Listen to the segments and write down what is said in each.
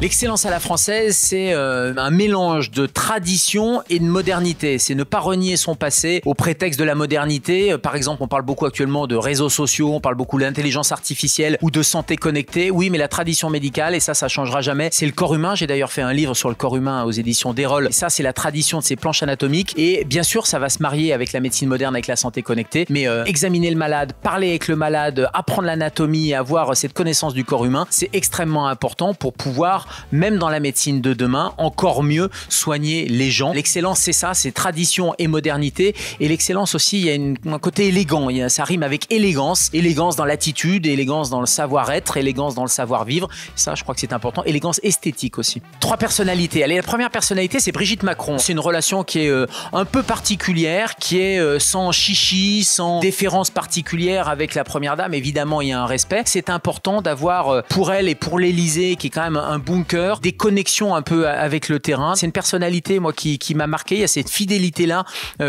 L'excellence à la française, c'est un mélange de tradition et de modernité. C'est ne pas renier son passé au prétexte de la modernité. Par exemple, on parle beaucoup actuellement de réseaux sociaux, on parle beaucoup d'intelligence artificielle ou de santé connectée. Oui, mais la tradition médicale, et ça changera jamais, c'est le corps humain. J'ai d'ailleurs fait un livre sur le corps humain aux éditions d'Erol. Et ça, c'est la tradition de ces planches anatomiques. Et bien sûr, ça va se marier avec la médecine moderne, avec la santé connectée. Mais examiner le malade, parler avec le malade, apprendre l'anatomie, avoir cette connaissance du corps humain, c'est extrêmement important pour pouvoir, même dans la médecine de demain, encore mieux soigner les gens. L'excellence, c'est ça, c'est tradition et modernité. Et l'excellence aussi, il y a un côté élégant. Ça rime avec élégance. Élégance dans l'attitude, élégance dans le savoir-être, élégance dans le savoir-vivre. Ça, je crois que c'est important. Élégance esthétique aussi. 3 personnalités. Allez, la première personnalité, c'est Brigitte Macron. C'est une relation qui est un peu particulière, qui est sans chichi, sans déférence particulière avec la première dame. Évidemment, il y a un respect. C'est important d'avoir pour elle et pour l'Élysée, qui est quand même un bunker, des connexions un peu avec le terrain. C'est une personnalité, moi, qui m'a marqué. Il y a cette fidélité-là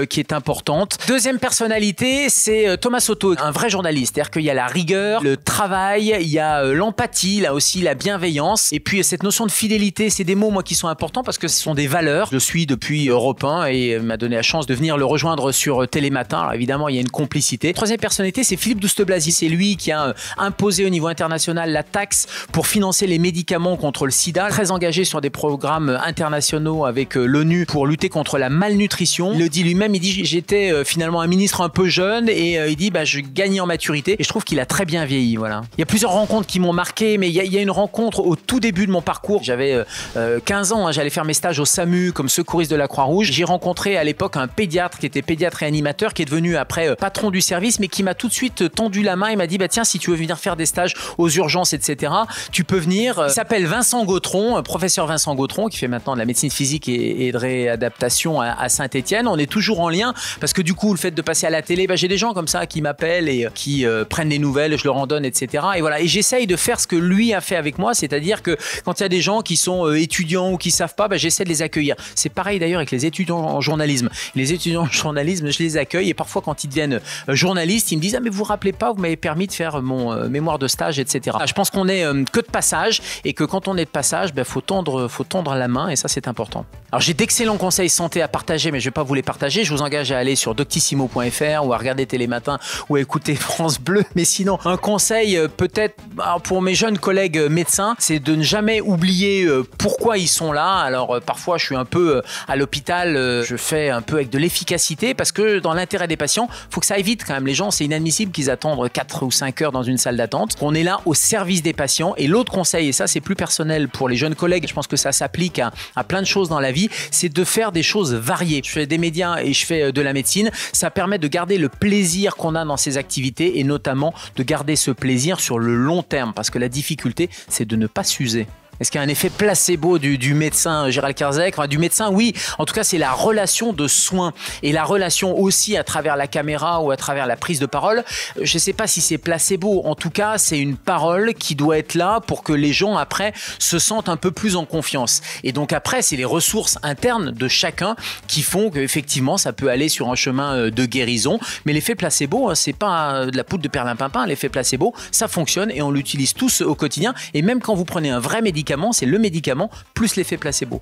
qui est importante. Deuxième personnalité, c'est Thomas Soto, un vrai journaliste. C'est-à-dire qu'il y a la rigueur, le travail, il y a l'empathie, là aussi la bienveillance. Et puis cette notion de fidélité, c'est des mots, moi, qui sont importants parce que ce sont des valeurs. Je suis depuis Europe 1 et m'a donné la chance de venir le rejoindre sur Télématin. Alors évidemment, il y a une complicité. Troisième personnalité, c'est Philippe Douste-Blazy. C'est lui qui a imposé au niveau international la taxe pour financer les médicaments contre le sida. Très engagé sur des programmes internationaux avec l'ONU pour lutter contre la malnutrition. Il le dit lui-même, il dit j'étais finalement un ministre un peu jeune et il dit je gagnais en maturité et je trouve qu'il a très bien vieilli. Voilà. Il y a plusieurs rencontres qui m'ont marqué, mais il y a une rencontre au tout début de mon parcours. J'avais 15 ans, j'allais faire mes stages au SAMU comme secouriste de la Croix-Rouge. J'ai rencontré à l'époque un pédiatre qui était pédiatre réanimateur, qui est devenu après patron du service, mais qui m'a tout de suite tendu la main et m'a dit tiens, si tu veux venir faire des stages aux urgences, etc., tu peux venir. Il s'appelle Vincent Gautron, professeur Vincent Gautron, qui fait maintenant de la médecine physique et de réadaptation à Saint-Étienne. On est toujours en lien parce que du coup, le fait de passer à la télé, j'ai des gens comme ça qui m'appellent et qui prennent des nouvelles, je leur en donne, etc. Et voilà. Et j'essaye de faire ce que lui a fait avec moi, c'est-à-dire que quand il y a des gens qui sont étudiants ou qui savent pas, j'essaie de les accueillir. C'est pareil d'ailleurs avec les étudiants en journalisme. Les étudiants en journalisme, je les accueille et parfois quand ils deviennent journalistes, ils me disent mais vous vous rappelez pas, vous m'avez permis de faire mon mémoire de stage, etc. Je pense qu'on est que de passage et que quand on est de passage, faut tendre la main et ça c'est important. Alors j'ai d'excellents conseils santé à partager, mais je vais pas vous les partager. Je vous engage à aller sur doctissimo.fr ou à regarder Télématin ou à écouter France Bleu. Mais sinon, un conseil peut-être pour mes jeunes collègues médecins, c'est de ne jamais oublier pourquoi ils sont là. Alors parfois je suis un peu à l'hôpital, je fais un peu avec de l'efficacité parce que dans l'intérêt des patients, faut que ça aille vite quand même. Les gens, c'est inadmissible qu'ils attendent 4 ou 5 heures dans une salle d'attente. On est là au service des patients. Et l'autre conseil, et ça c'est plus personnel pour les jeunes collègues, je pense que ça s'applique à plein de choses dans la vie, c'est de faire des choses variées. Je fais des médias et je fais de la médecine. Ça permet de garder le plaisir qu'on a dans ces activités et notamment de garder ce plaisir sur le long terme parce que la difficulté, c'est de ne pas s'user. Est-ce qu'il y a un effet placebo du médecin Gérald Kierzek? Du médecin, oui. En tout cas, c'est la relation de soins et la relation aussi à travers la caméra ou à travers la prise de parole. Je ne sais pas si c'est placebo. En tout cas, c'est une parole qui doit être là pour que les gens, après, se sentent un peu plus en confiance. Et donc après, c'est les ressources internes de chacun qui font qu'effectivement, ça peut aller sur un chemin de guérison. Mais l'effet placebo, c'est pas de la poudre de perlimpinpin. L'effet placebo, ça fonctionne et on l'utilise tous au quotidien. Et même quand vous prenez un vrai médicament, c'est le médicament plus l'effet placebo.